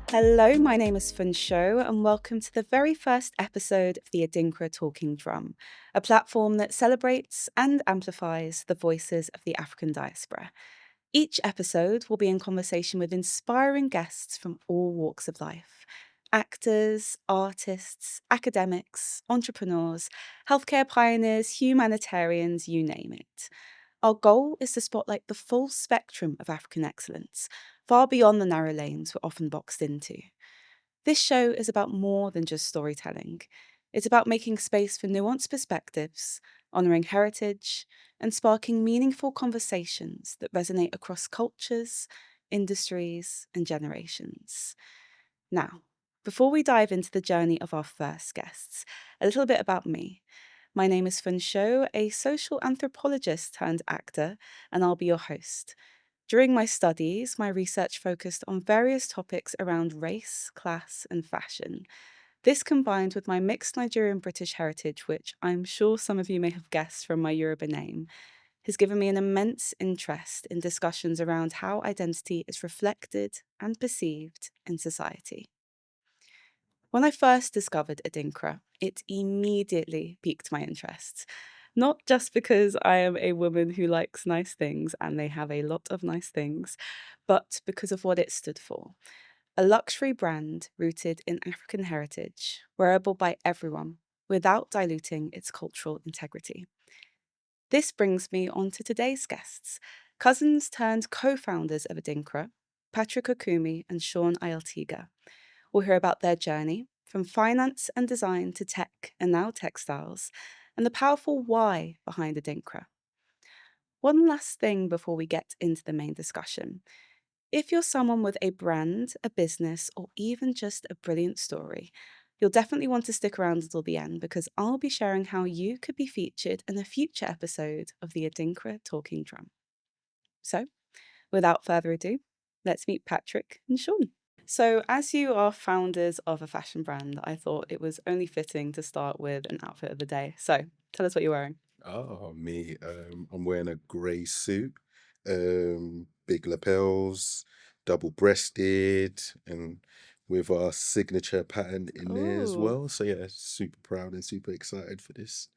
Hello, my name is Funso, and welcome to the very first episode of the ADINKRA Talking Drum, a platform that celebrates and amplifies the voices of the African diaspora. Each episode will be in conversation with inspiring guests from all walks of life: actors, artists, academics, entrepreneurs, healthcare pioneers, humanitarians, you name it. Our goal is to spotlight the full spectrum of African excellence, far beyond the narrow lanes we're often boxed into. This show is about more than just storytelling. It's about making space for nuanced perspectives, honouring heritage, and sparking meaningful conversations that resonate across cultures, industries, and generations. Now, before we dive into the journey of our first guests, a little bit about me. My name is Funso, a social anthropologist turned actor, and I'll be your host. During my studies, my research focused on various topics around race, class, and fashion. This combined with my mixed Nigerian British heritage, which I'm sure some of you may have guessed from my Yoruba name, has given me an immense interest in discussions around how identity is reflected and perceived in society. When I first discovered ADINKRA, it immediately piqued my interest. Not just because I am a woman who likes nice things, and they have a lot of nice things, but because of what it stood for. A luxury brand rooted in African heritage, wearable by everyone, without diluting its cultural integrity. This brings me on to today's guests, cousins turned co-founders of ADINKRA, Patric Okumi and Sean Ayeltigah. We'll hear about their journey, from finance and design to tech and now textiles, and the powerful why behind ADINKRA. One last thing before we get into the main discussion. If you're someone with a brand, a business, or even just a brilliant story, you'll definitely want to stick around until the end because I'll be sharing how you could be featured in a future episode of the ADINKRA Talking Drum. So, without further ado, let's meet Patric and Sean. So, as you are founders of a fashion brand, I thought it was only fitting to start with an outfit of the day. So, tell us what you're wearing. Oh, me. I'm wearing a grey suit, big lapels, double-breasted, and with our signature pattern in there as Oh, well. So yeah, super proud and super excited for this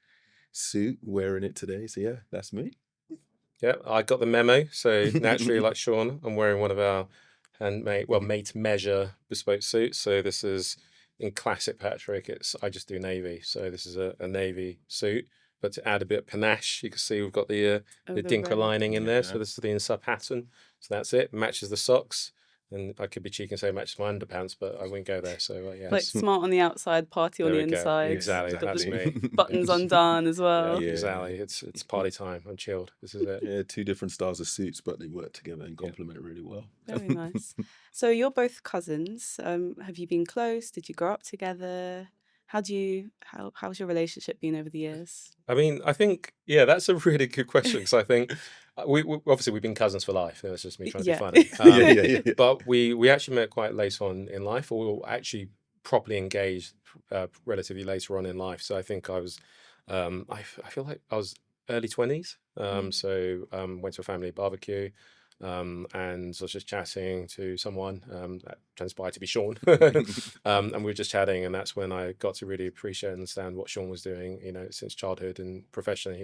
suit, wearing it today. So yeah, that's me. Yeah, I got the memo. So naturally, like Sean, I'm wearing one of our made to measure bespoke suits. So this is in classic Patrick. I just do navy. So this is a navy suit. But to add a bit of panache, you can see we've got the oh, the Dinkra red. lining in there. So Yeah. this is the inside pattern. So that's it. Matches the socks. And I could be cheeky and say matches my underpants, but I wouldn't go there. So Like yes, smart on the outside, party on there the we go. inside. Yeah, Exactly. Got That's the me. exactly. buttons Yes. undone as Yeah, well. Yeah. exactly. It's party time. I'm chilled. This is it. Yeah, two different styles of suits, but they work together and Yeah. complement really well. Very nice. So you're both cousins. Have you been close? Did you grow up together? How's your relationship been over the years? I mean, I think, yeah, that's a really good question because I think we obviously we've been cousins for life. That's just me trying to be Yeah. funny. Yeah, yeah, yeah, yeah. But we actually met quite late on in life, or we were actually properly engaged relatively later on in life. So I think I feel like I was early 20s. Mm. Went to a family barbecue. And I was just chatting to someone that transpired to be Sean, and we were just chatting, and that's when I got to really appreciate and understand what Sean was doing. You know, since childhood and professionally,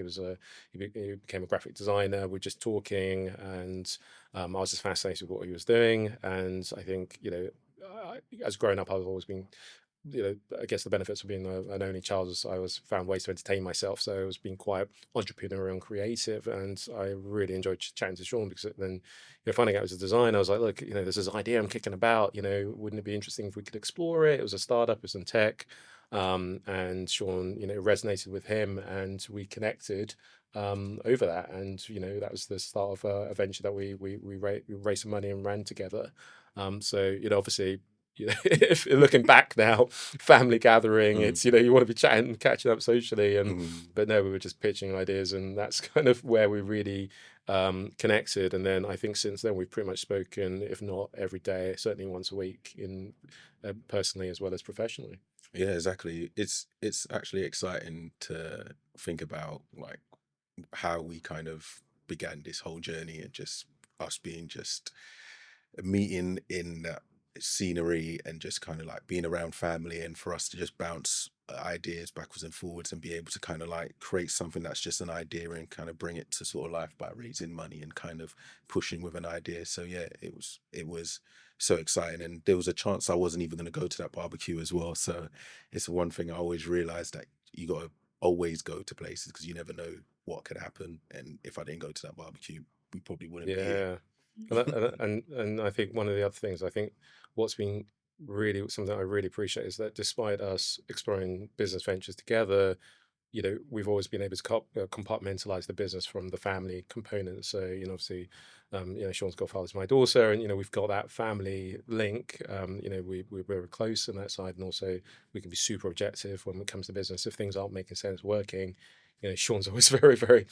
he became a graphic designer. We're just talking, and I was just fascinated with what he was doing. And I think as growing up, I've always been I guess the benefits of being an only child is I was found ways to entertain myself. So I was being quite entrepreneurial and creative, and I really enjoyed chatting to Sean because then, finding out it was a design, I was like, look, there's this idea I'm kicking about. Wouldn't it be interesting if we could explore it? It was a startup, it was in tech, and Sean, it resonated with him, and we connected over that, and that was the start of a venture that we raised some money and ran together. So obviously if looking back now, family gathering, Mm, it's you want to be chatting, catching up socially, mm. but no, we were just pitching ideas, and that's kind of where we really connected. And then I think since then we've pretty much spoken, if not every day, certainly once a week, in personally as well as professionally. Yeah, exactly. It's actually exciting to think about like how we kind of began this whole journey and just us being just meeting in scenery and just kind of like being around family, and for us to just bounce ideas backwards and forwards and be able to kind of like create something that's just an idea and kind of bring it to sort of life by raising money and kind of pushing with an idea. So yeah, it was so exciting, and there was a chance I wasn't even going to go to that barbecue as well. So it's one thing I always realized, that you got to always go to places because you never know what could happen. And if I didn't go to that barbecue, we probably wouldn't be here. Yeah. And I think one of the other things, I think what's been really something I really appreciate is that despite us exploring business ventures together, we've always been able to compartmentalize the business from the family component. So, obviously, Sean's godfather's my daughter, and, we've got that family link. We're very close on that side, and also we can be super objective when it comes to business. If things aren't making sense working, Sean's always very, very,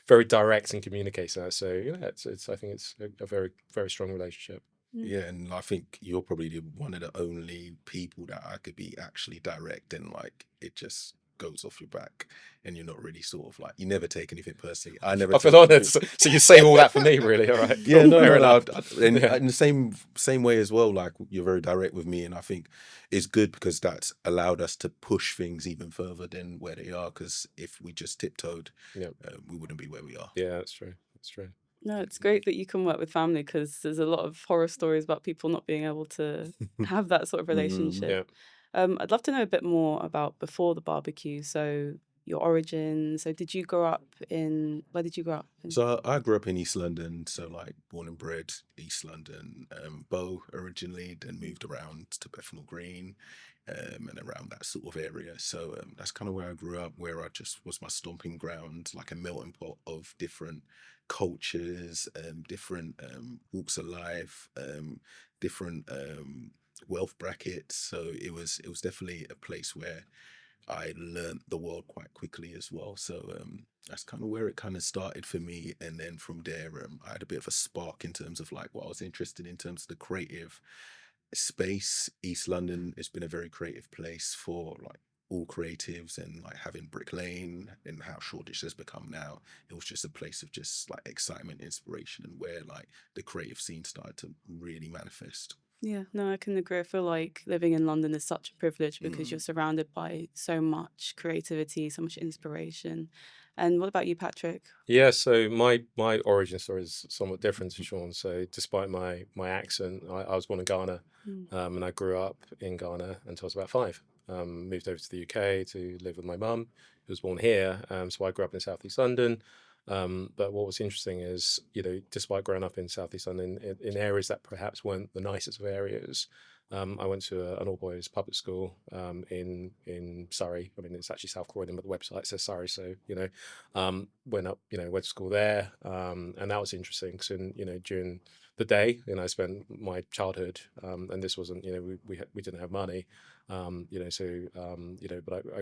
very direct and communicates that. So, I think it's a very, very strong relationship. Yeah, and I think you're probably one of the only people that I could be actually direct, and like it just goes off your back, and you're not really sort of like, you never take anything personally. I never I feel take honoured. So you say all that for me, really? All right. yeah, Cool. no, Fair no, enough. no. And Yeah. in the same way as well, like you're very direct with me, and I think it's good because that's allowed us to push things even further than where they are. Because if we just tiptoed, Yeah. we wouldn't be where we are. Yeah, that's true. That's true. No, it's great that you can work with family, because there's a lot of horror stories about people not being able to have that sort of relationship. Yeah. I'd love to know a bit more about before the barbecue. So your origins. So did you grow up in, where did you grow up in? So I grew up in East London, so like born and bred East London, Bow originally, then moved around to Bethnal Green, and around that sort of area. So that's kind of where I grew up, where I just was my stomping ground, like a melting pot of different cultures, different walks of life, different wealth brackets. So it was definitely a place where I learned the world quite quickly as well. So that's kind of where it kind of started for me. And then from there, I had a bit of a spark in terms of like what I was interested in terms of the creative space. East London has been a very creative place for like all creatives, and like having Brick Lane and how Shoreditch has become now, it was just a place of just like excitement, inspiration, and where like the creative scene started to really manifest. Yeah, no, I can agree. I feel like living in London is such a privilege because you're surrounded by so much creativity, so much inspiration. And what about you, Patrick? Yeah, so my origin story is somewhat different to Sean. So despite my accent, I was born in Ghana, and I grew up in Ghana until I was about 5. Moved over to the UK to live with my mum, who was born here. So I grew up in Southeast London. But what was interesting is, despite growing up in Southeast London, in areas that perhaps weren't the nicest of areas, I went to an all boys public school in Surrey. I mean, it's actually South Croydon, but the website says Surrey. So went up, went to school there, and that was interesting because during the day, I spent my childhood, and this wasn't, we didn't have money, but I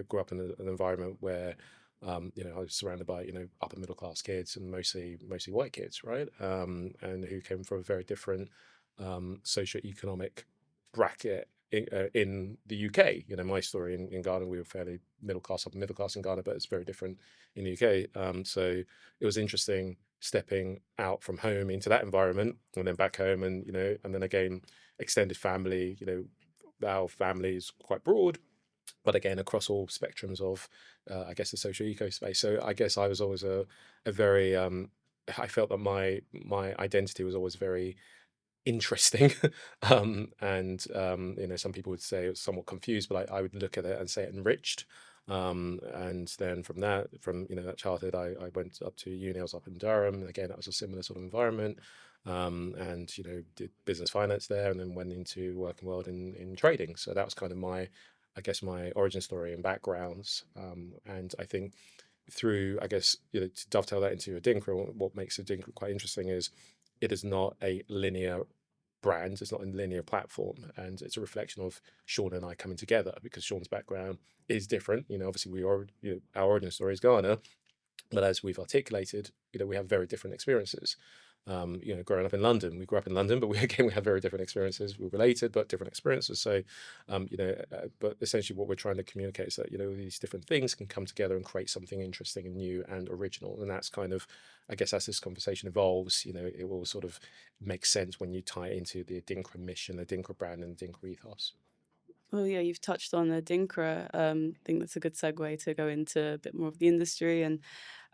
grew up in an environment where I was surrounded by upper middle class kids, and mostly white kids, right? And who came from a very different socioeconomic bracket in the UK. My story in Ghana, we were fairly upper middle class in Ghana, but it's very different in the UK. So it was interesting stepping out from home into that environment, and then back home, and and then again extended family. Our family is quite broad, but again across all spectrums of I guess the social eco space. So I guess I was always a very I felt that my identity was always very interesting. And some people would say it was somewhat confused, but I would look at it and say enriched. And then from that childhood, I went up to uni. I was up in Durham, and again that was a similar sort of environment. And did business finance there, and then went into working world in trading. So that was kind of my origin story and backgrounds. And I think through, I guess, to dovetail that into ADINKRA, what makes ADINKRA quite interesting is it is not a linear brand, it's not a linear platform, and it's a reflection of Sean and I coming together, because Sean's background is different. Obviously we are, our origin story is Ghana, but as we've articulated, we have very different experiences. growing up in London. We grew up in London, but we had very different experiences. We're related, but different experiences. So, but essentially what we're trying to communicate is that, these different things can come together and create something interesting and new and original. And that's kind of, I guess, as this conversation evolves, it will sort of make sense when you tie it into the ADINKRA mission, the ADINKRA brand, and the ADINKRA ethos. Well, yeah, you've touched on ADINKRA. I think that's a good segue to go into a bit more of the industry. And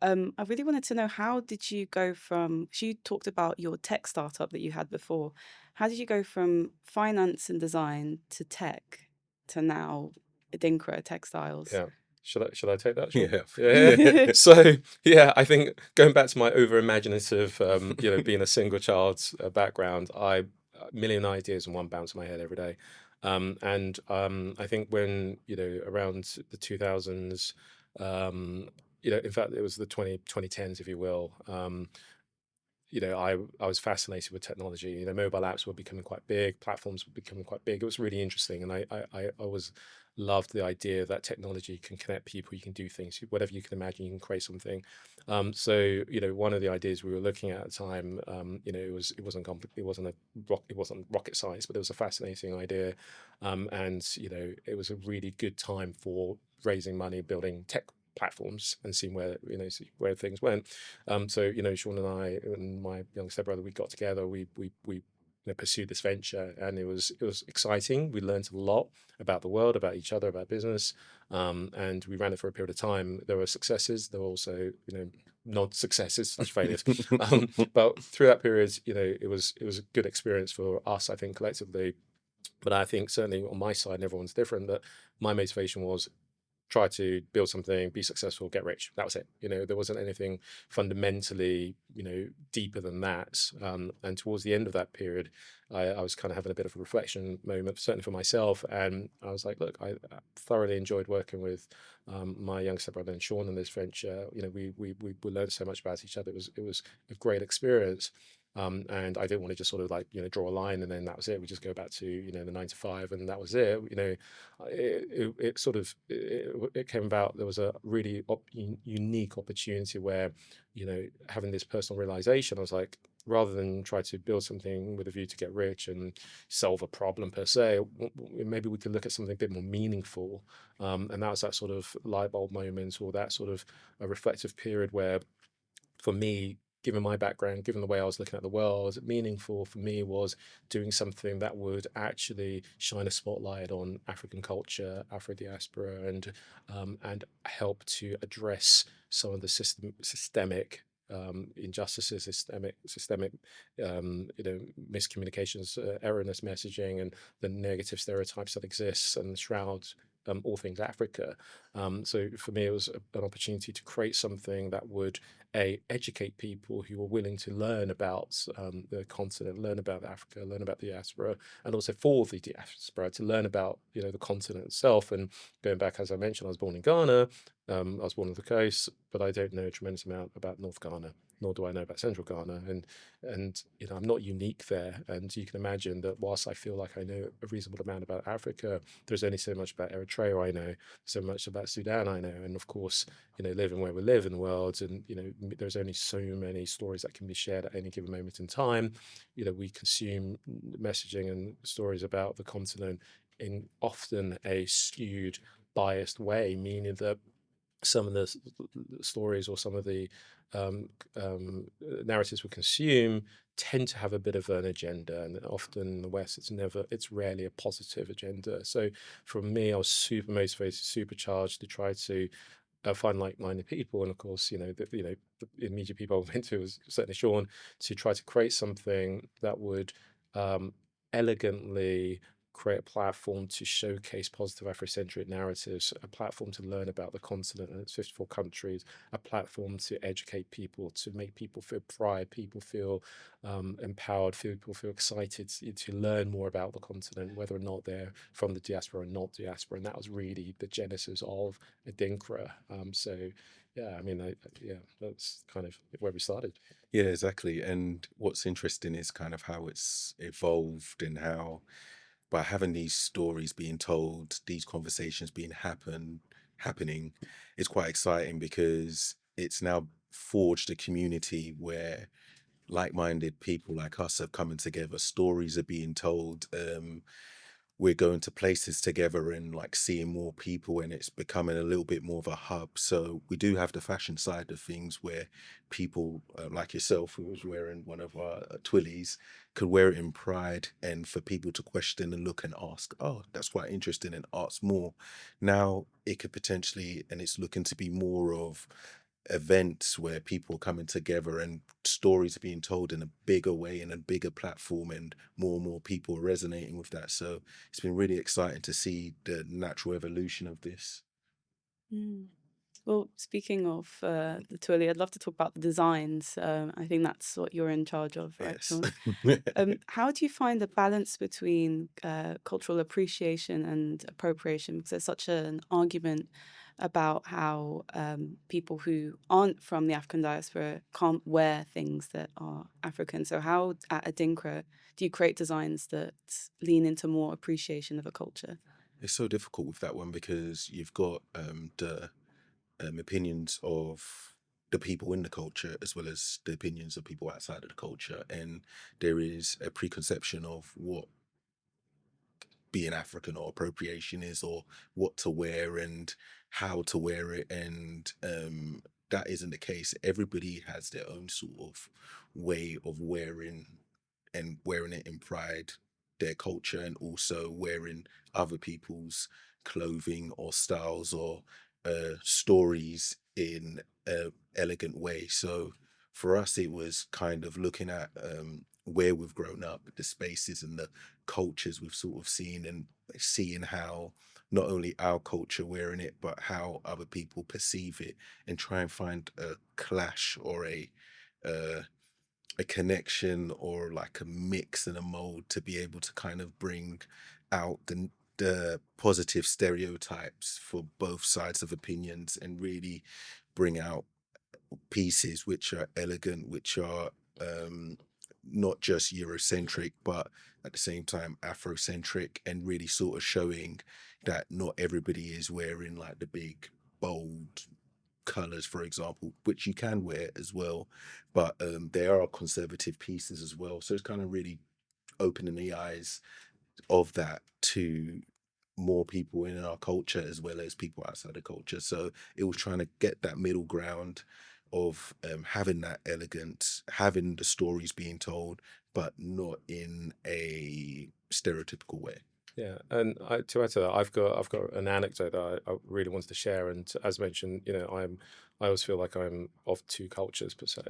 I really wanted to know, how did you go from, 'cause you talked about your tech startup that you had before. How did you go from finance and design to tech to now ADINKRA textiles? Yeah. Should I take that, Sean? Yeah. Yeah. So yeah, I think going back to my over imaginative, being a single child's background, a million ideas in one bounce in my head every day. I think when, around the 2000s, in fact, it was the 2010s, if you will. I was fascinated with technology. Mobile apps were becoming quite big, platforms were becoming quite big. It was really interesting, and I always loved the idea that technology can connect people. You can do things, whatever you can imagine, you can create something. So one of the ideas we were looking at the time, it wasn't rocket science, but it was a fascinating idea, and it was a really good time for raising money, building tech platforms, and seeing where things went. So Sean and I and my young stepbrother, we got together. We pursued this venture, and it was exciting. We learned a lot about the world, about each other, about business, and we ran it for a period of time. There were successes. There were also not successes, such failures. But through that period, it was a good experience for us, I think, collectively. But I think certainly on my side, and everyone's different, that my motivation was try to build something, be successful, get rich. That was it. There wasn't anything fundamentally, deeper than that. And towards the end of that period, I was kind of having a bit of a reflection moment, certainly for myself. And I was like, look, I thoroughly enjoyed working with my young stepbrother and Sean in this venture. We learned so much about each other. It was a great experience. And I didn't want to just sort of like, draw a line and then that was it. We just go back to, the 9 to 5 and that was it. It came about. There was a really unique opportunity where, having this personal realization, I was like, rather than try to build something with a view to get rich and solve a problem per se, maybe we could look at something a bit more meaningful. And that was that sort of light bulb moment, or that sort of a reflective period where, for me, given my background, given the way I was looking at the world, meaningful for me was doing something that would actually shine a spotlight on African culture, Afro diaspora, and help to address some of the systemic injustices, systemic miscommunications, erroneous messaging, and the negative stereotypes that exist and shroud all things Africa. So for me, it was an opportunity to create something that would educate people who were willing to learn about the continent, learn about Africa, learn about the diaspora, and also for the diaspora to learn about the continent itself. And going back, as I mentioned, I was born in Ghana. I was born on the coast, but I don't know a tremendous amount about North Ghana, nor do I know about Central Ghana. And I'm not unique there. And you can imagine that whilst I feel like I know a reasonable amount about Africa, there's only so much about Eritrea I know, so much about Sudan I know, and of course, living where we live in the world, and there's only so many stories that can be shared at any given moment in time. We consume messaging and stories about the continent in often a skewed, biased way, meaning that some of the stories or some of the narratives we consume tend to have a bit of an agenda, and often in the West it's rarely a positive agenda. So for me, I was super motivated, supercharged to try to find like-minded people, and of course the immediate people I went to was certainly Sean, to try to create something that would elegantly create a platform to showcase positive Afrocentric narratives, a platform to learn about the continent and its 54 countries, a platform to educate people, to make people feel pride, people feel empowered, people feel excited to learn more about the continent, whether or not they're from the diaspora or not diaspora. And that was really the genesis of ADINKRA. So yeah, that's kind of where we started. Yeah, exactly. And what's interesting is kind of how it's evolved, and how by having these stories being told, these conversations being happening, it's quite exciting because it's now forged a community where like-minded people like us are coming together. Stories are being told. We're going to places together and like seeing more people, and it's becoming a little bit more of a hub. So we do have the fashion side of things where people like yourself, who was wearing one of our twillies, could wear it in pride, and for people to question and look and ask, oh, that's quite interesting, and ask more. Now it could potentially, and it's looking to be more of events where people are coming together and stories are being told in a bigger way, in a bigger platform, and more people are resonating with that. So it's been really exciting to see the natural evolution of this. Mm. Well, speaking of the Twilly, I'd love to talk about the designs. I think that's what you're in charge of, right, Yes. Sean? How do you find the balance between cultural appreciation and appropriation? Because there's such an argument about how people who aren't from the African diaspora can't wear things that are African. So how at Adinkra do you create designs that lean into more appreciation of a culture? It's so difficult with that one because you've got the opinions of the people in the culture as well as the opinions of people outside of the culture, and there is a preconception of what being African or appropriation is, or what to wear and how to wear it. And that isn't the case. Everybody has their own sort of way of wearing, and wearing it in pride, their culture, and also wearing other people's clothing or styles or stories in a elegant way. So for us, it was kind of looking at where we've grown up, the spaces and the cultures we've sort of seen, and seeing how not only our culture wearing it, but how other people perceive it, and try and find a clash or uh, a connection or like a mix and a mold to be able to kind of bring out the positive stereotypes for both sides of opinions, and really bring out pieces which are elegant, which are not just Eurocentric, but at the same time Afrocentric, and really sort of showing that not everybody is wearing like the big, bold colors, for example, which you can wear as well. But there are conservative pieces as well. So it's kind of really opening the eyes of that to more people in our culture as well as people outside the culture. So it was trying to get that middle ground of having that elegance, having the stories being told, but not in a stereotypical way. Yeah, and to add to that, I've got an anecdote that I really wanted to share. And as mentioned, I always feel like I'm of two cultures, per se.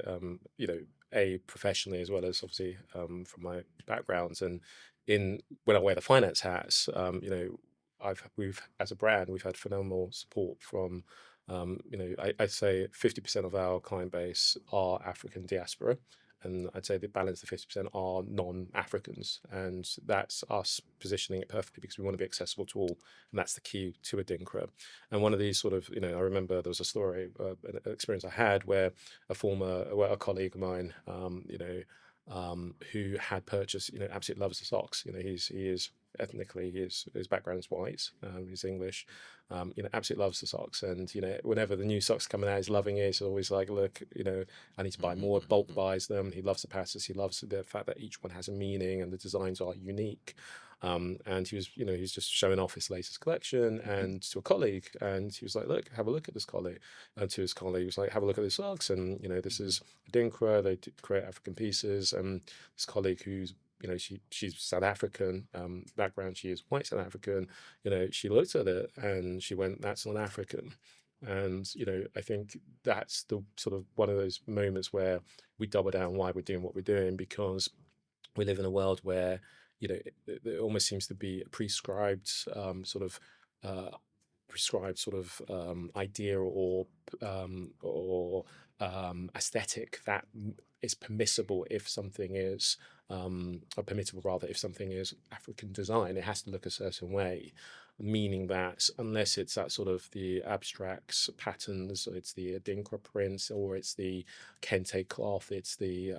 A professionally as well as obviously from my backgrounds, and in when I wear the finance hats, we've as a brand we've had phenomenal support from. I'd say 50% of our client base are African diaspora, and I'd say the balance of 50% are non-Africans, and that's us positioning it perfectly because we want to be accessible to all, and that's the key to Adinkra. And one of these sort of, I remember there was a story, an experience I had where a colleague of mine, who had purchased, absolutely loves the socks. He is ethnically, his background is white, he's English, absolutely loves the socks. And, whenever the new socks coming out, he's loving it. He's always like, look, I need to buy more, bulk buys them. He loves the patterns. He loves the fact that each one has a meaning and the designs are unique. And he's just showing off his latest collection and to a colleague, and he was like, look, have a look at this colleague. And to his colleague, he was like, have a look at this socks. And, this is Adinkra, they create African pieces. And this colleague who's, she's South African background, she is white South African, she looked at it and she went, that's not African. And, I think that's the sort of one of those moments where we double down why we're doing what we're doing, because we live in a world where, it almost seems to be a uh, prescribed sort of idea or aesthetic that is permissible if something is or permissible rather if something is African design. It has to look a certain way, meaning that unless it's that sort of the abstracts patterns, so it's the Adinkra prints or it's the kente cloth, it's the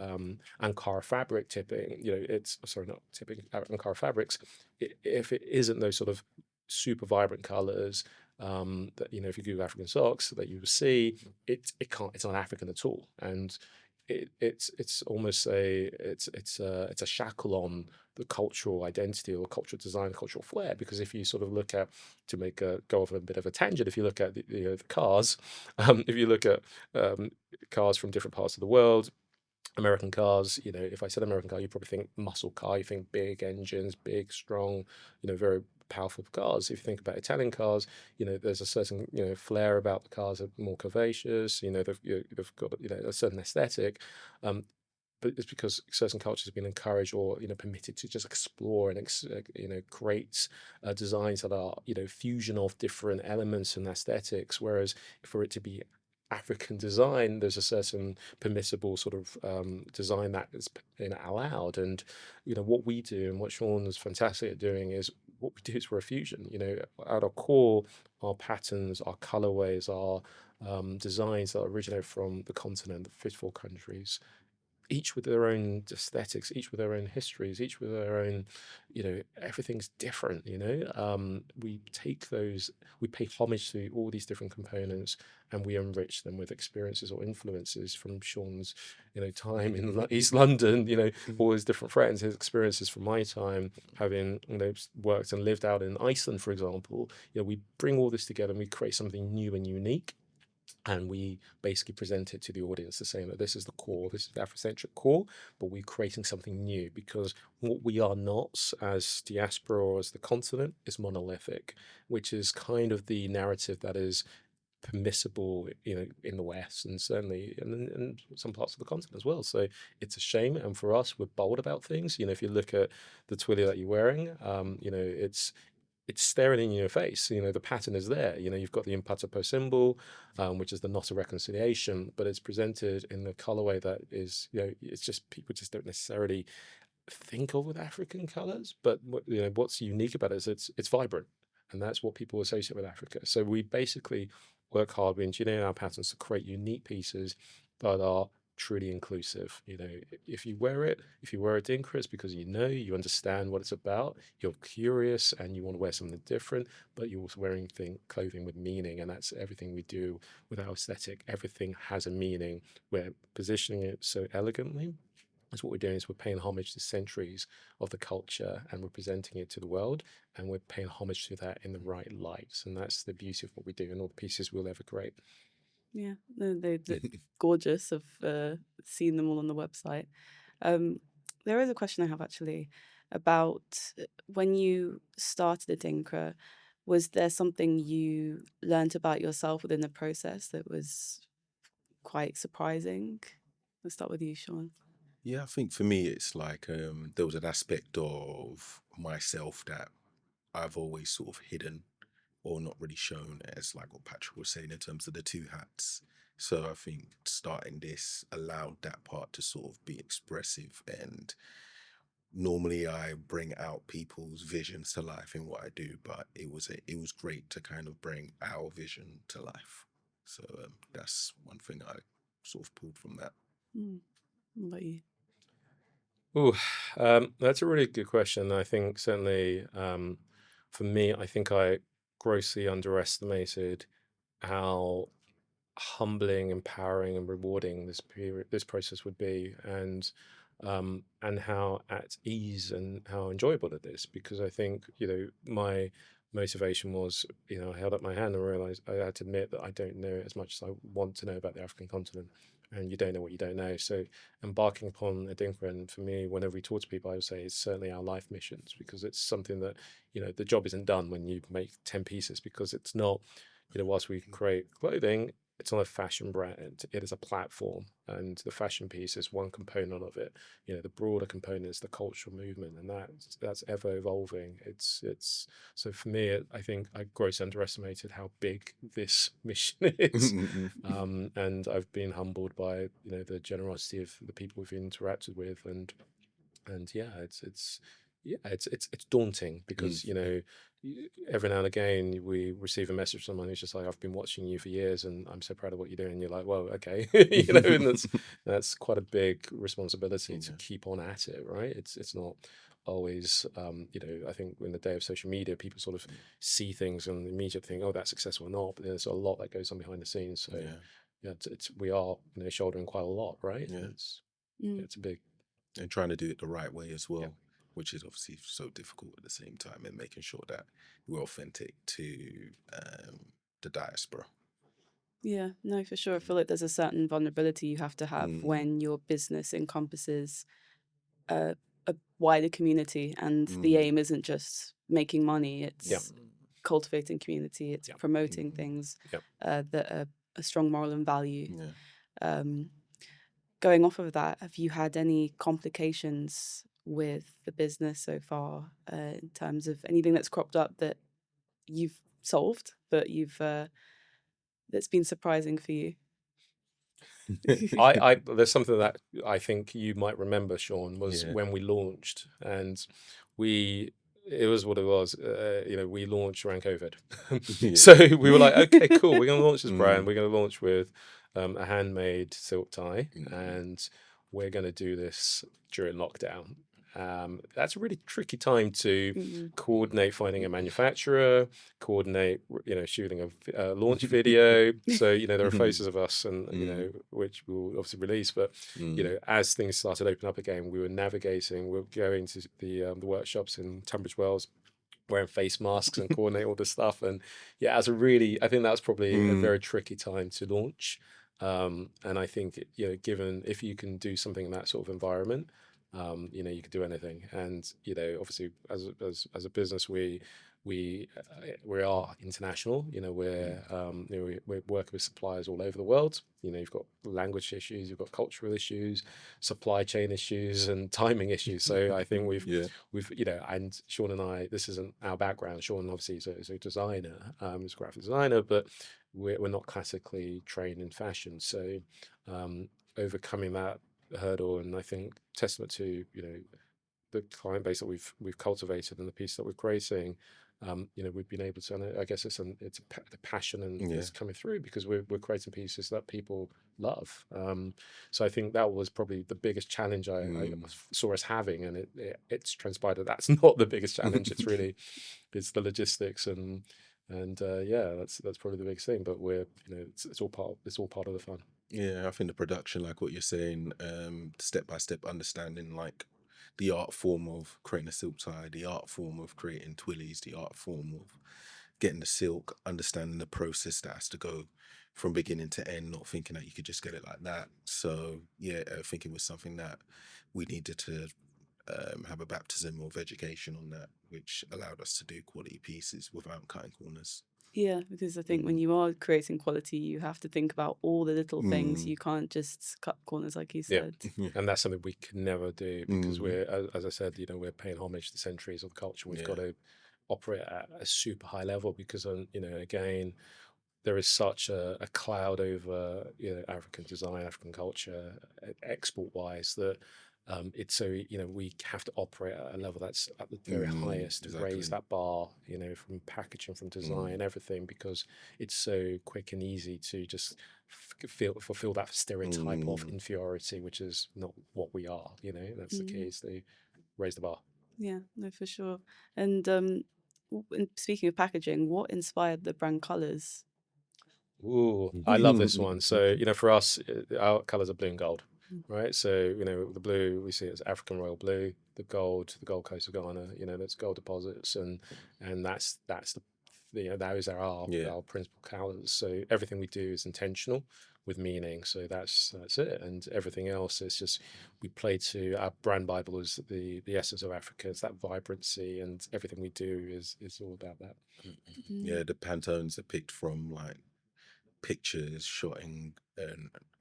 Ankara fabric tipping, it's sorry, not tipping, Ankara fabrics. If it isn't those sort of super vibrant colors, that if you Google African socks, that you will see it's not African at all. And it's almost it's a shackle on the cultural identity or cultural design, cultural flair. Because if you sort of look at, to make a go off a bit of a tangent, if you look at the cars, if you look at cars from different parts of the world, American cars, if I said American car, you probably think muscle car, you think big engines, big, strong, very powerful cars. If you think about Italian cars, there's a certain, flair about the cars, are more curvaceous, they've got, a certain aesthetic. But it's because certain cultures have been encouraged or permitted to just explore and create designs that are fusion of different elements and aesthetics. Whereas for it to be African design, there's a certain permissible sort of design that is allowed. And what we do and what Sean is fantastic at doing is, what we do is we're a fusion. At our core, our patterns, our colorways, our designs that originate from the continent, the 54 countries, each with their own aesthetics, each with their own histories, each with their own, everything's different. We take those, we pay homage to all these different components, and we enrich them with experiences or influences from Sean's, time in East London, all his different friends, his experiences from my time, having, worked and lived out in Iceland, for example. We bring all this together and we create something new and unique. And we basically present it to the audience, the saying that this is the core, this is the Afrocentric core, but we're creating something new, because what we are not as diaspora or as the continent is monolithic, which is kind of the narrative that is permissible, in the West, and certainly in some parts of the continent as well. So it's a shame, and for us, we're bold about things. If you look at the twilly that you're wearing, it's staring in your face. The pattern is there. You've got the impatapo symbol, which is the knot of reconciliation, but it's presented in the colorway that is, it's just, people just don't necessarily think of with African colors. But what's unique about it is it's vibrant, and that's what people associate with Africa. So we basically work hard, we engineer our patterns to create unique pieces that are truly inclusive. If you wear it, if you wear a Dinkra, it's because you understand what it's about, you're curious, and you want to wear something different, but you're also wearing clothing with meaning. And that's everything we do with our aesthetic. Everything has a meaning. We're positioning it so elegantly. That's what we're doing, is we're paying homage to centuries of the culture, and we're presenting it to the world, and we're paying homage to that in the right light. And that's the beauty of what we do and all the pieces we'll ever create. Yeah, no, they look gorgeous. I've seen them all on the website. There is a question I have actually about when you started ADINKRA. Was there something you learned about yourself within the process that was quite surprising? Let's start with you, Sean. Yeah, I think for me, it's like there was an aspect of myself that I've always sort of hidden or not really shown, as like what Patrick was saying in terms of the two hats. So I think starting this allowed that part to sort of be expressive, and normally I bring out people's visions to life in what I do, but it was great to kind of bring our vision to life. So that's one thing I sort of pulled from that. What about you? Oh, that's a really good question. I think certainly, for me, I think I grossly underestimated how humbling, empowering, and rewarding this process would be, and how at ease and how enjoyable it is. Because I think my motivation was, I held up my hand and realized I had to admit that I don't know as much as I want to know about the African continent, and you don't know what you don't know. So embarking upon ADINKRA, and for me, whenever we talk to people, I would say it's certainly our life missions, because it's something that the job isn't done when you make 10 pieces, because it's not. Whilst we create clothing, it's not a fashion brand. It is a platform, and the fashion piece is one component of it. The broader component is the cultural movement, and that's ever evolving. It's so for me, I think I grossly underestimated how big this mission is, and I've been humbled by the generosity of the people we've interacted with, and yeah, it's daunting, because every now and again we receive a message from someone who's just like, I've been watching you for years and I'm so proud of what you're doing. And you're like, well, okay. And that's quite a big responsibility to keep on at it, right? It's not always I think in the day of social media, people sort of see things and immediately think, oh, that's successful or not, but there's a lot that goes on behind the scenes. So we are shouldering quite a lot, right? Yeah. It's a big, And trying to do it the right way as well, Yeah. which is obviously so difficult at the same time, and making sure that we're authentic to the diaspora. Yeah, no, for sure. I feel like there's a certain vulnerability you have to have when your business encompasses a, a wider community, and the aim isn't just making money, it's cultivating community, it's promoting things that are a strong moral and value. Going off of that, have you had any complications with the business so far, in terms of anything that's cropped up that you've solved, but that's been surprising for you? There's something that I think you might remember, Sean, was Yeah. when we launched, and it was what it was. We launched around COVID, so we were like, okay, cool, we're going to launch this brand. We're going to launch with a handmade silk tie, and we're going to do this during lockdown. That's a really tricky time to coordinate finding a manufacturer, coordinate, shooting a launch video. So, there are photos of us and, which we'll obviously release, but, as things started to open up again, we were going to the workshops in Tunbridge Wells, wearing face masks and coordinate all this stuff. And I think that was probably a very tricky time to launch. And I think, given if you can do something in that sort of environment, you could do anything. And, obviously as a business, we are international. We're working with suppliers all over the world. You've got language issues, you've got cultural issues, supply chain issues, and timing issues. So I think we've and Sean and I, this isn't our background. Sean obviously is a designer, is a graphic designer, but we're not classically trained in fashion. So overcoming that hurdle, and I think testament to the client base that we've cultivated and the piece that we're creating, we've been able to, and I guess the passion and it's coming through because we're creating pieces that people love. So I think that was probably the biggest challenge I saw us having, and it's transpired that that's not the biggest challenge. It's the logistics and that's probably the biggest thing. But we're it's all part of the fun. Yeah, I think the production, like what you're saying, step by step understanding like the art form of creating a silk tie, the art form of creating twillies, the art form of getting the silk, understanding the process that has to go from beginning to end, not thinking that you could just get it like that. So I think it was something that we needed to have a baptism of education on that, which allowed us to do quality pieces without cutting corners. Yeah, because I think when you are creating quality, you have to think about all the little things. You can't just cut corners, like you said. And that's something we could never do because we're, as I said, we're paying homage to centuries of culture. We've got to operate at a super high level because, again, there is such a cloud over African design, African culture, export-wise, that it's so we have to operate at a level that's at the very highest to raise that bar, from packaging, from design, everything, because it's so quick and easy to just fulfill that stereotype of inferiority, which is not what we are. That's the key, is to raise the bar. Yeah, no, for sure. And speaking of packaging, what inspired the brand colors? Ooh, I love this one. So, for us, our colors are blue and gold, right? So, the blue, we see it as African royal blue, the Gold Coast of Ghana, that's gold deposits, and that's those are our principal colors. So everything we do is intentional with meaning. So that's it. And everything else is just, we play to our brand Bible is the essence of Africa. It's that vibrancy, and everything we do is all about that. Yeah, the Pantones are picked from like pictures shot in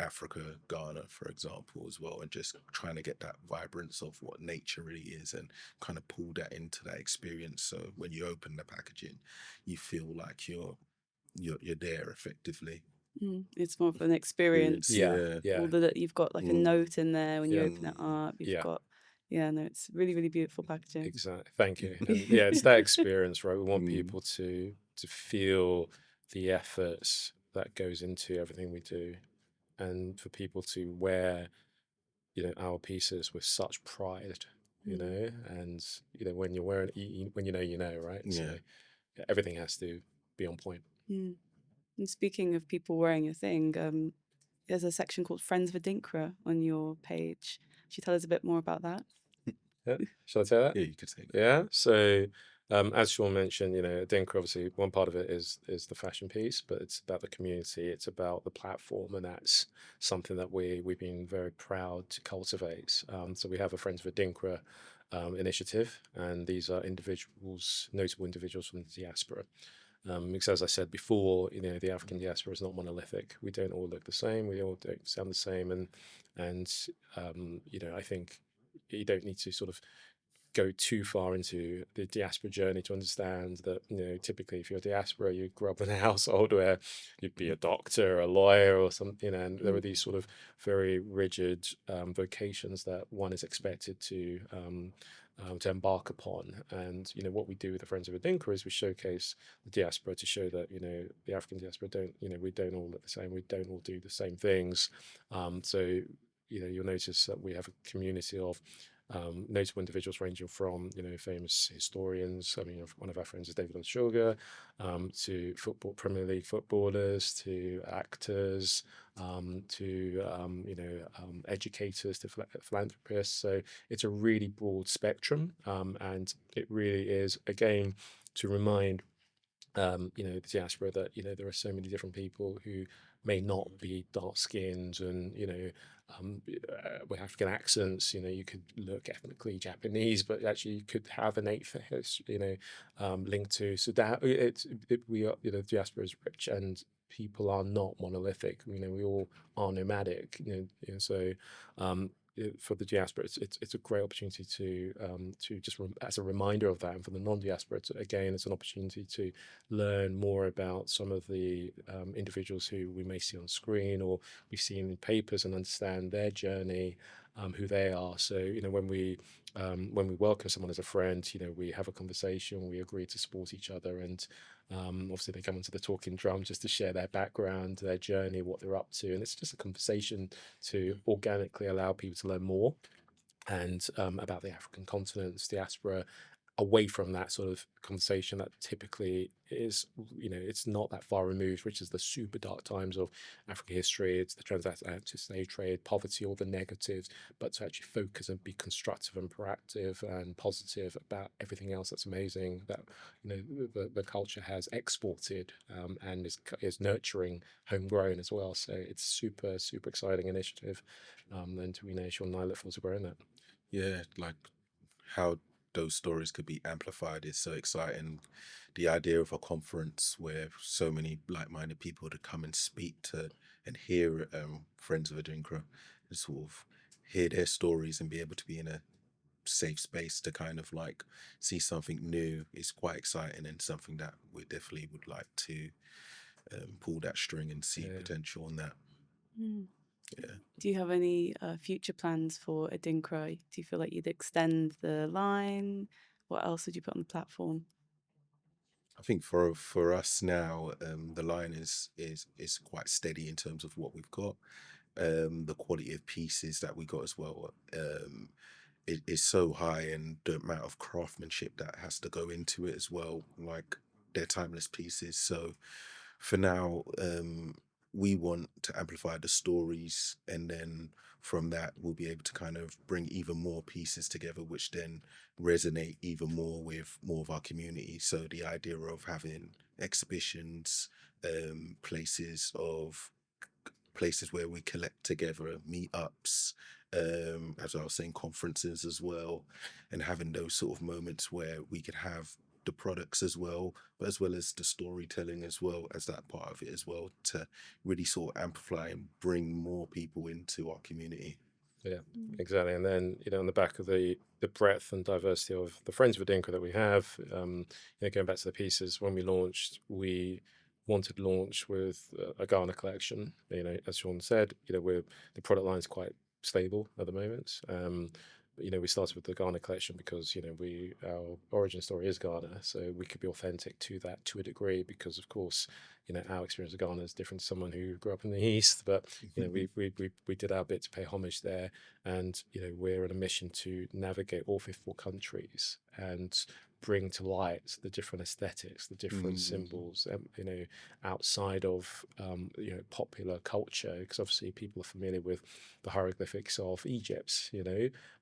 Africa, Ghana, for example, as well, and just trying to get that vibrance of what nature really is and kind of pull that into that experience. So when you open the packaging, you feel like you're there effectively. It's more of an experience. Yeah. You've got like a note in there when you open it up. You've got, no, it's really, really beautiful packaging. Exactly. Thank you. And it's that experience, right? We want people to feel the efforts that goes into everything we do, and for people to wear, our pieces with such pride, and when you're wearing, when right? So everything has to be on point. And speaking of people wearing a thing, there's a section called Friends of ADINKRA on your page. Could you tell us a bit more about that? Yeah, shall I say that? Yeah, you could take that. Yeah. So, as Sean mentioned, ADINKRA, obviously one part of it is the fashion piece, but it's about the community, it's about the platform, and that's something that we've been very proud to cultivate. So we have a Friends of ADINKRA initiative, and these are individuals, notable individuals from the diaspora. Because as I said before, the African diaspora is not monolithic. We don't all look the same. We all don't sound the same, and I think you don't need to sort of go too far into the diaspora journey to understand that typically if you're a diaspora, you grew up in a household where you'd be a doctor, a lawyer, or something, and there are these sort of very rigid vocations that one is expected to embark upon. And what we do with the Friends of ADINKRA is we showcase the diaspora to show that the African diaspora we don't all look the same, we don't all do the same things. So you'll notice that we have a community of notable individuals ranging from famous historians. I mean, one of our friends is David Ayeltigah, to Premier League footballers, to actors, to educators, to philanthropists. So it's a really broad spectrum, and it really is, again, to remind the diaspora that there are so many different people who may not be dark skinned and with African accents. You could look ethnically Japanese, but actually you could have an eighth linked to. So that we are, the diaspora is rich, and people are not monolithic. We all are nomadic. So for the diaspora, it's a great opportunity to just as a reminder of that, and for the non-diaspora, again, it's an opportunity to learn more about some of the individuals who we may see on screen or we've seen in papers, and understand their journey, who they are. So when we welcome someone as a friend, we have a conversation, we agree to support each other, and obviously they come onto the talking drum just to share their background, their journey, what they're up to, and it's just a conversation to organically allow people to learn more and about the African continent, diaspora, away from that sort of conversation that typically is, it's not that far removed, which is the super dark times of African history. It's the transatlantic slave trade, poverty, all the negatives, but to actually focus and be constructive and proactive and positive about everything else that's amazing that the culture has exported, and is nurturing homegrown as well. So it's super exciting initiative, and Sean and I look forward to growing that. Yeah, like how those stories could be amplified is so exciting. The idea of a conference where so many like-minded people to come and speak to and hear Friends of ADINKRA and sort of hear their stories and be able to be in a safe space to kind of like see something new is quite exciting, and something that we definitely would like to pull that string and see potential on that. Yeah. Do you have any future plans for ADINKRA? Do you feel like you'd extend the line? What else would you put on the platform? I think for us now, the line is quite steady in terms of what we've got. The quality of pieces that we got as well it is so high, and the amount of craftsmanship that has to go into it as well. Like, they're timeless pieces. So for now, we want to amplify the stories, and then from that we'll be able to kind of bring even more pieces together, which then resonate even more with more of our community. So the idea of having exhibitions, places where we collect together, meetups, as I was saying, conferences as well, and having those sort of moments where we could have the products as well, but as well as the storytelling as well as that part of it as well, to really sort of amplify and bring more people into our community. Yeah, exactly. And then, on the back of the breadth and diversity of the Friends of ADINKRA that we have, going back to the pieces, when we launched, we wanted to launch with a Ghana collection. As Sean said, the product line is quite stable at the moment. But we started with the Ghana collection because our origin story is Ghana, so we could be authentic to that to a degree. Because of course, our experience of Ghana is different to someone who grew up in the East. But we did our bit to pay homage there, and we're on a mission to navigate all 54 countries and bring to light the different aesthetics, the different symbols, outside of popular culture, because obviously people are familiar with the hieroglyphics of Egypt,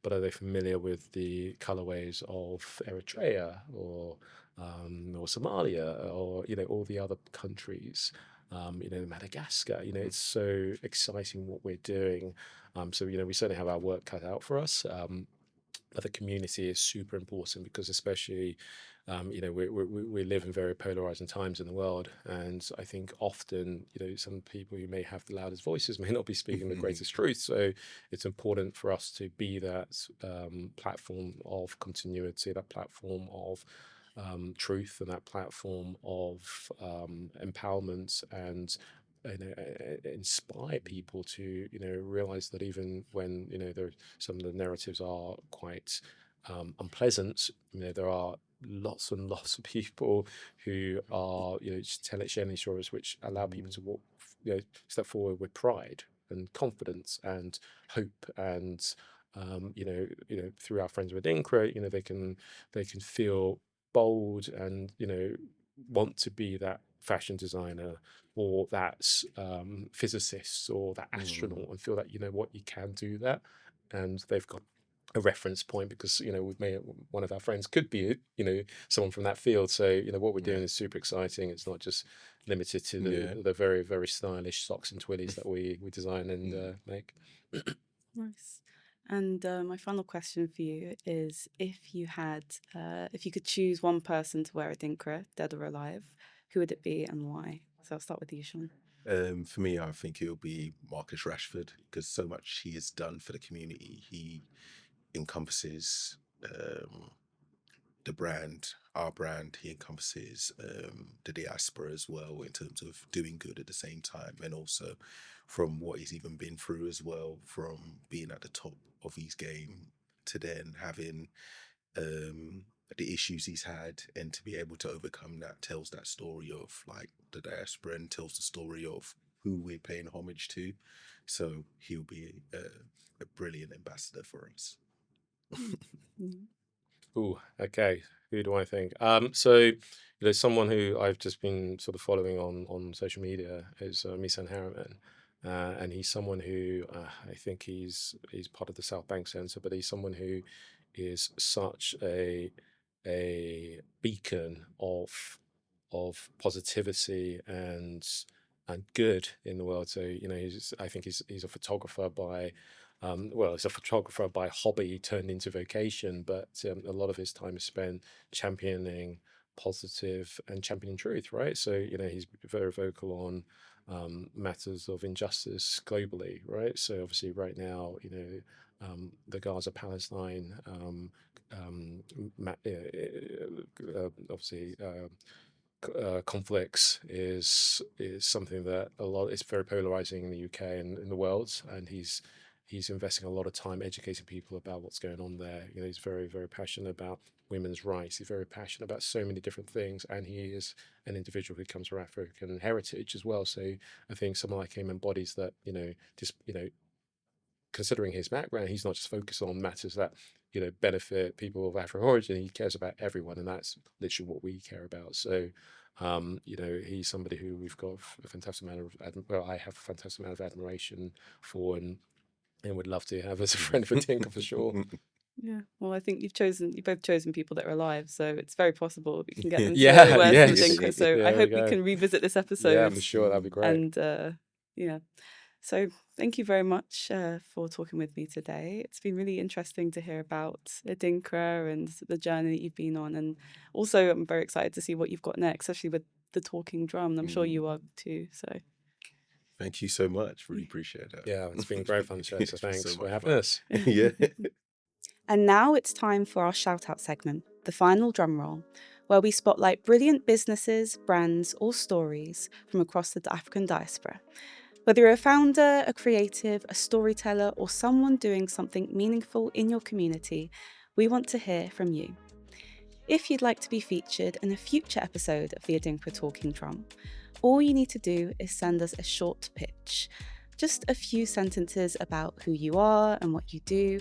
but are they familiar with the colorways of Eritrea or Somalia or all the other countries? Madagascar, it's so exciting what we're doing. So we certainly have our work cut out for us. But the community is super important, because especially we live in very polarizing times in the world, and I think often some people who may have the loudest voices may not be speaking the greatest truth. So it's important for us to be that platform of continuity, that platform of truth, and that platform of empowerment, and inspire people to realize that even when some of the narratives are quite unpleasant, there are lots and lots of people who are sharing these stories which allow people to walk step forward with pride and confidence and hope, and through our friends with ADINKRA, they can feel bold and want to be that fashion designer or that physicist or that astronaut, and feel that what, you can do that, and they've got a reference point, because one of our friends could be someone from that field. So what we're doing is super exciting. It's not just limited to the very, very stylish socks and twillies that we design and make. Nice. And my final question for you is, if you could choose one person to wear ADINKRA, dead or alive, who would it be and why? So I'll start with you, Sean. For me, I think it'll be Marcus Rashford, because so much he has done for the community. He encompasses the brand, our brand. He encompasses the diaspora as well, in terms of doing good at the same time, and also from what he's even been through as well, from being at the top of his game to then having the issues he's had, and to be able to overcome that, tells that story of like the diaspora, and tells the story of who we're paying homage to. So he'll be a brilliant ambassador for us. Ooh, okay. Who do I think? So someone who I've just been sort of following on social media is Misan Harriman. And he's someone who I think he's part of the South Bank Centre, but he's someone who is such a beacon of positivity and good in the world. So I think he's a photographer by he's a photographer by hobby turned into vocation, but a lot of his time is spent championing positive and championing truth, right? So he's very vocal on matters of injustice globally, right? So obviously right now the Gaza Palestine conflicts is something that it's very polarizing in the UK and in the world, and he's investing a lot of time educating people about what's going on there. He's very, very passionate about women's rights. He's very passionate about so many different things, and he is an individual who comes from African heritage as well. So I think someone like him embodies that. Considering his background, he's not just focused on matters that benefit people of African origin. He cares about everyone, and that's literally what we care about. So he's somebody who we've got a fantastic amount of I have a fantastic amount of admiration for, and would love to have as a friend of ADINKRA for sure. Yeah, well, I think you've both chosen people that are alive, so it's very possible we can get them to Yeah, wear yes. some ADINKRA. So Yeah, I there hope we we go. can revisit this episode. Yeah, I'm sure that'd be great. And yeah, so thank you very much for talking with me today. It's been really interesting to hear about ADINKRA and the journey that you've been on, and also I'm very excited to see what you've got next, especially with the talking drum. And I'm sure you are too. So Thank you so much. Really appreciate that. Yeah, it's been great fun, Chad. So thanks So for much having fun. us. Yeah. And now it's time for our shout out segment, the final drum roll, where we spotlight brilliant businesses, brands, or stories from across the African diaspora. Whether you're a founder, a creative, a storyteller, or someone doing something meaningful in your community, we want to hear from you. If you'd like to be featured in a future episode of the ADINKRA Talking Drum, all you need to do is send us a short pitch, just a few sentences about who you are and what you do,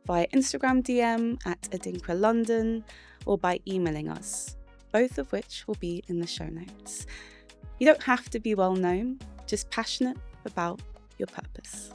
via Instagram DM at ADINKRA London, or by emailing us, both of which will be in the show notes. You don't have to be well known, just passionate about your purpose.